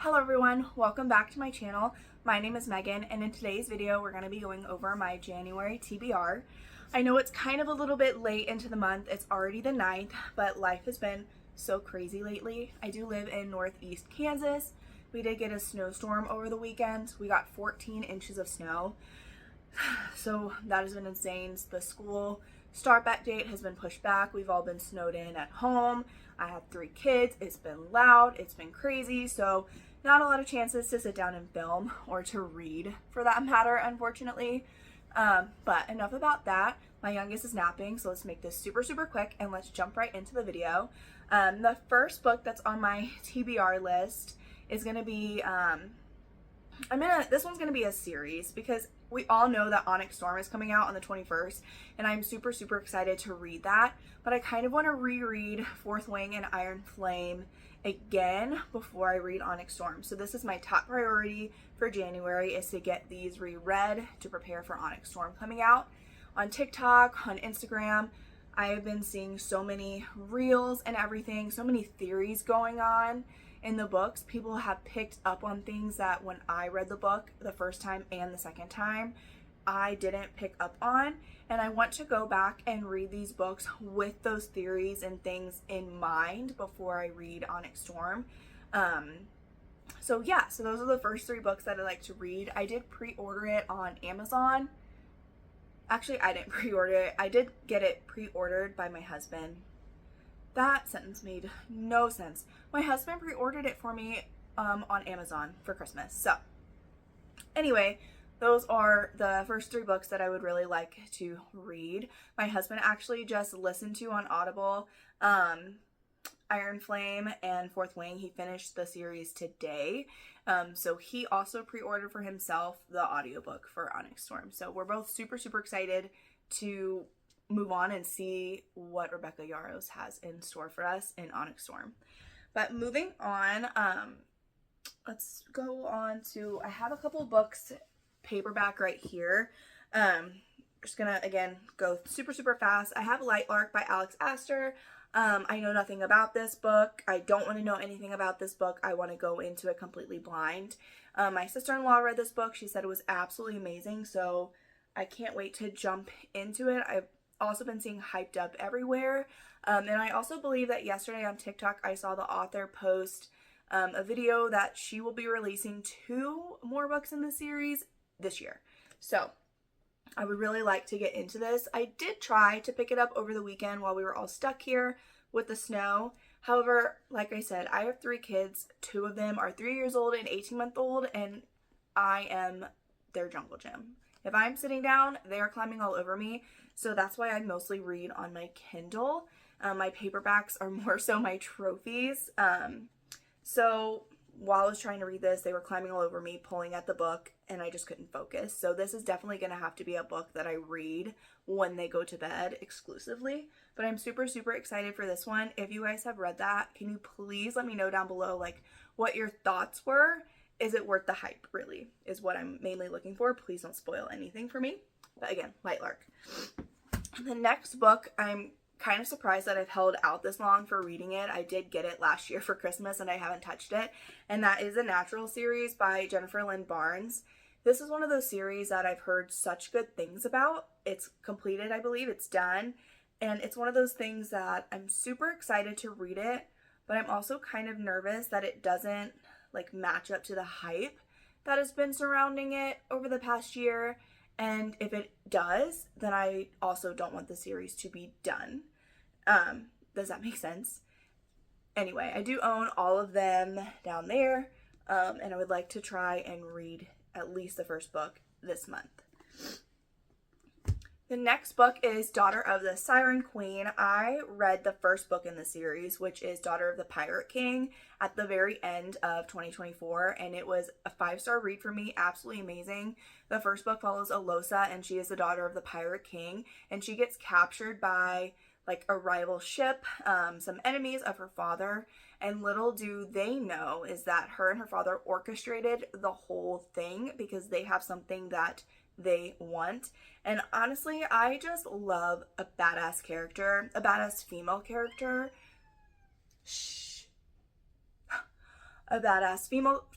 Hello everyone, welcome back to my channel. My name is Megan, and in today's video we're going to be going over my January TBR. I know it's kind of a little bit late into the month, it's already the 9th, but life has been so crazy lately. I do live in northeast Kansas. We did get a snowstorm over the weekend. We got 14 inches of snow, so that has been insane. The school start back date has been pushed back. We've all been snowed in at home. I have 3 kids. It's been loud. It's been crazy. So not a lot of chances to sit down and film or to read for that matter, unfortunately. But enough about that. My youngest is napping, so let's make this super quick and let's jump right into the video. The first book that's on my TBR list is going to be, this one's going to be a series because we all know that Onyx Storm is coming out on the 21st, and I'm super excited to read that, but I kind of want to reread Fourth Wing and Iron Flame again before I read Onyx Storm. So this is my top priority for January, is to get these reread to prepare for Onyx Storm coming out. On TikTok, on Instagram, I have been seeing so many reels and everything, so many theories going on in the books. People have picked up on things that when I read the book the first time and the second time, I didn't pick up on, and I want to go back and read these books with those theories and things in mind before I read Onyx Storm. So those are the first 3 books that I like to read. I did pre-order it on Amazon. Actually, I didn't pre-order it. I did get it pre-ordered by my husband. That sentence made no sense. My husband pre-ordered it for me on Amazon for Christmas. So anyway, those are the first 3 books that I would really like to read. My husband actually just listened to on Audible Iron Flame and Fourth Wing. He finished the series today. So he also pre-ordered for himself the audiobook for Onyx Storm. So we're both super excited to move on and see what Rebecca Yarros has in store for us in Onyx Storm. But moving on, let's go on to, I have a couple books paperback right here. Just gonna again go super fast. I have Light Lark by Alex Astor. I know nothing about this book. I don't want to know anything about this book. I want to go into it completely blind. My sister-in-law read this book. She said it was absolutely amazing, so I can't wait to jump into it. I've also been seeing hyped up everywhere, and I also believe that yesterday on TikTok I saw the author post a video that she will be releasing 2 more books in the series this year. So I would really like to get into this. I did try to pick it up over the weekend while we were all stuck here with the snow. However, like I said, I have 3 kids. 2 of them are 3 years old and 18-month-old, and I am their jungle gym. If I'm sitting down, they are climbing all over me. So that's why I mostly read on my Kindle. My paperbacks are more so my trophies. So while I was trying to read this, they were climbing all over me, pulling at the book, and I just couldn't focus. So this is definitely going to have to be a book that I read when they go to bed exclusively. But I'm super excited for this one. If you guys have read that, can you please let me know down below like what your thoughts were? Is it worth the hype, really, is what I'm mainly looking for. Please don't spoil anything for me. But again, Light Lark. The next book, I'm kind of surprised that I've held out this long for reading it. I did get it last year for Christmas and I haven't touched it. And that is The Natural series by Jennifer Lynn Barnes. This is one of those series that I've heard such good things about. It's completed, I believe. It's done. And it's one of those things that I'm super excited to read it, but I'm also kind of nervous that it doesn't like match up to the hype that has been surrounding it over the past year. And if it does, then I also don't want the series to be done. Does that make sense? Anyway, I do own all of them down there, and I would like to try and read at least the first book this month. The next book is Daughter of the Siren Queen. I read the first book in the series, which is Daughter of the Pirate King, at the very end of 2024, and it was a 5-star read for me. Absolutely amazing. The first book follows Alosa, and she is the daughter of the Pirate King, and she gets captured by like a rival ship, some enemies of her father, and little do they know is that her and her father orchestrated the whole thing because they have something that they want. And honestly, I just love a badass character, a badass female character. a badass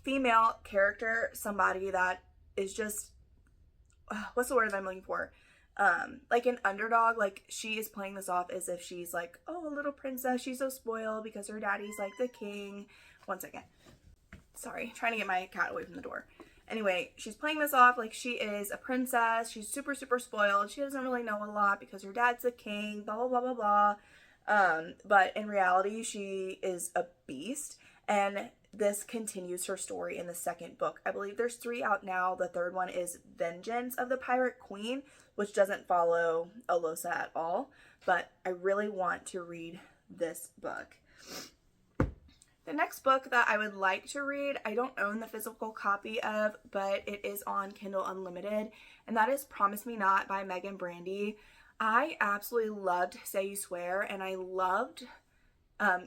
female character, somebody that is just what's the word I'm looking for? Like an underdog. Like she is playing this off as if she's like, oh, a little princess, she's so spoiled because her daddy's like the king. One second. Sorry, trying to get my cat away from the door. Anyway, she's playing this off like she is a princess. She's super, super spoiled. She doesn't really know a lot because her dad's the king, blah, blah, blah, blah, blah. But in reality, she is a beast. And this continues her story in the second book. I believe there's 3 out now. The third one is Vengeance of the Pirate Queen, which doesn't follow Alosa at all. But I really want to read this book. The next book that I would like to read, I don't own the physical copy of, but it is on Kindle Unlimited, and that is Promise Me Not by Megan Brandy. I absolutely loved Say You Swear, and I loved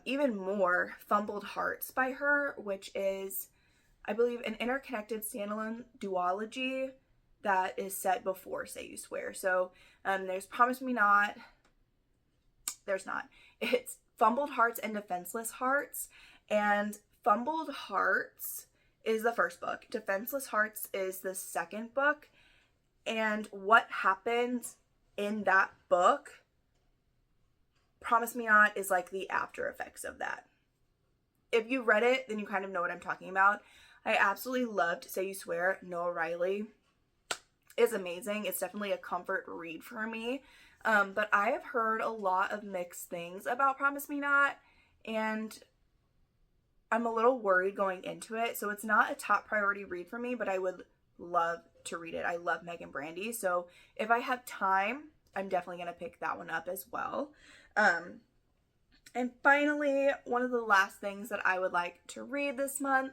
even more Fumbled Hearts by her, which is, I believe, an interconnected standalone duology that is set before Say You Swear. So there's Promise Me Not, there's not. It's Fumbled Hearts and Defenseless Hearts. And Fumbled Hearts is the first book. Defenseless Hearts is the second book. And what happens in that book, Promise Me Not, is like the after effects of that. If you read it, then you kind of know what I'm talking about. I absolutely loved Say You Swear. Noah Riley is amazing. It's definitely a comfort read for me. But I have heard a lot of mixed things about Promise Me Not, and I'm a little worried going into it. So it's not a top priority read for me, but I would love to read it. I love Megan Brandy. So if I have time, I'm definitely going to pick that one up as well. And finally, one of the last things that I would like to read this month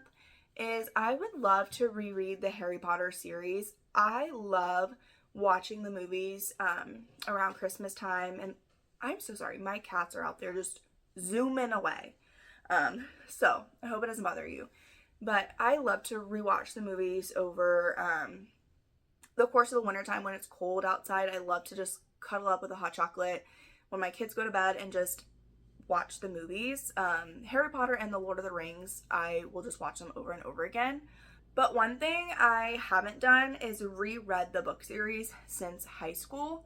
is I would love to reread the Harry Potter series. I love watching the movies around Christmas time. And I'm so sorry, my cats are out there just zooming away. So I hope it doesn't bother you, but I love to rewatch the movies over the course of the wintertime when it's cold outside. I love to just cuddle up with a hot chocolate when my kids go to bed and just watch the movies. Harry Potter and the Lord of the Rings, I will just watch them over and over again. But one thing I haven't done is reread the book series since high school,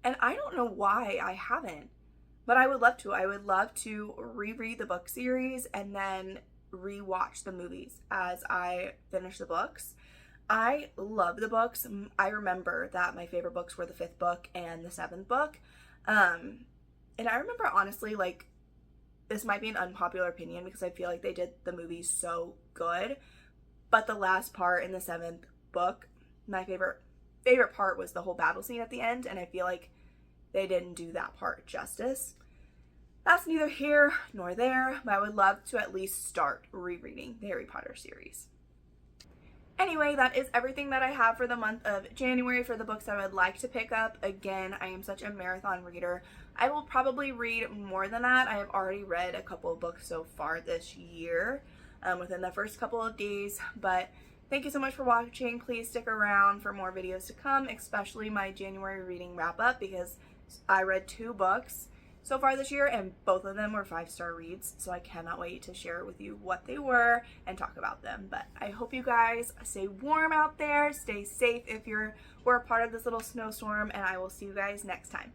and I don't know why I haven't. But I would love to. I would love to reread the book series and then rewatch the movies as I finish the books. I love the books. I remember that my favorite books were the 5th book and the 7th book. And I remember, honestly, like, this might be an unpopular opinion because I feel like they did the movies so good. But the last part in the 7th book, my favorite part was the whole battle scene at the end. And I feel like they didn't do that part justice. That's neither here nor there, but I would love to at least start rereading the Harry Potter series. Anyway, that is everything that I have for the month of January for the books I would like to pick up. Again, I am such a marathon reader. I will probably read more than that. I have already read a couple of books so far this year within the first couple of days, but thank you so much for watching. Please stick around for more videos to come, especially my January reading wrap up, because I read 2 books so far this year and both of them were 5-star reads, so I cannot wait to share with you what they were and talk about them. But I hope you guys stay warm out there, stay safe if we're a part of this little snowstorm, and I will see you guys next time.